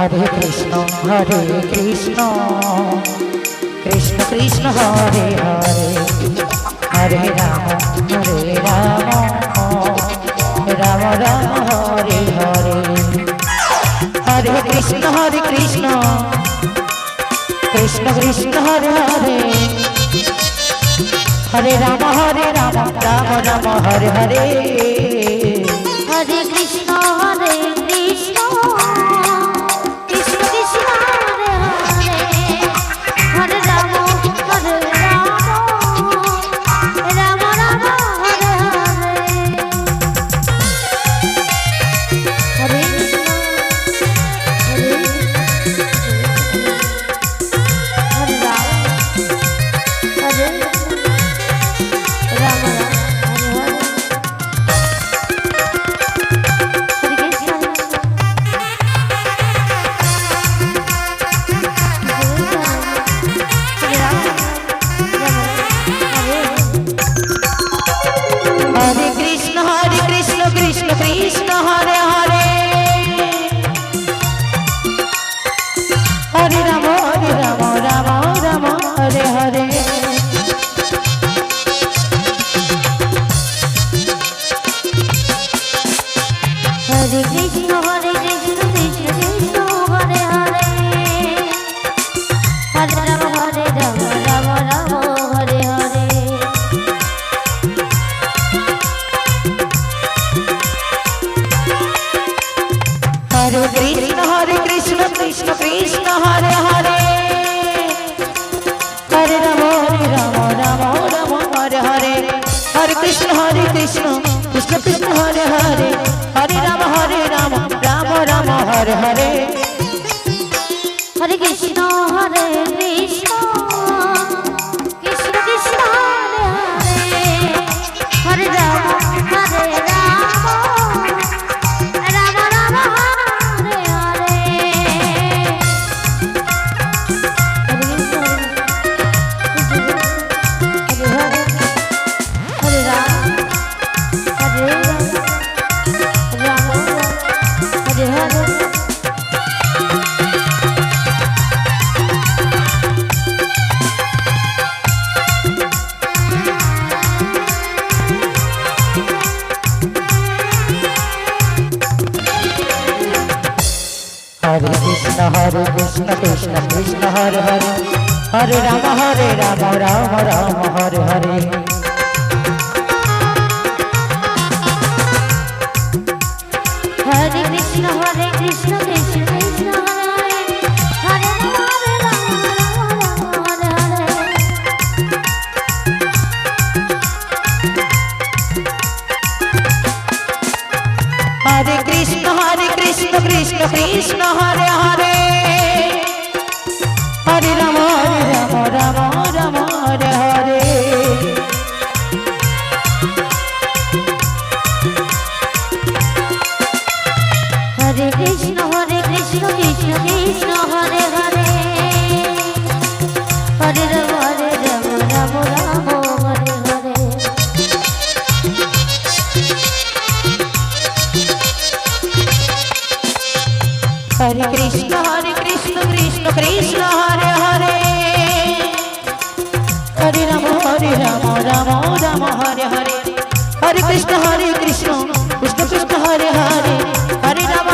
Hare Krishna Krishna Krishna Hare Hare Hare Ram Ram Ram Hare Hare Hare Krishna Krishna Krishna Hare Hare Hare Ram Ram Ram Hare Hare Hare Krishna Krishna Krishna Hare Hare Hare Ram Ram Ram Hare Hare Hare Hare Ram Hare Ram Hare Hare Hare Krishna Krishna Krishna Hare Hare Hare Ram Ram Ram Hare Hare Hare Krishna Krishna Krishna Hare Hare Hare Ram Ram Ram Hare Hare Hare Krishna Krishna Krishna Hare Hare Hare Ram Ram Hare Hare Hare Krishna Krishna Krishna Hare Hare Hare Ram Ram Ram Hare Hare Hare Krishna Krishna Krishna Krishna Hare Hare Hare Ram Ram Ram Hare Hare Hare Hare Ram Hare Hare Hare Krishna Krishna Krishna Hare Hare Hare Ram Ram Hare Hare Hare Krishna Krishna Krishna Hare Hare Hare Ram Hare Hare Hare Krishna Krishna Krishna Hare Hare Hare Ram Ram Hare Hare Hare Krishna Krishna Krishna Hare Hare Hare Ram Ram Hare Hare Hare Krishna Krishna Krishna Hare Hare Hare Ram Ram Hare Hare Hare Krishna Krishna Krishna Hare Hare Hare Ram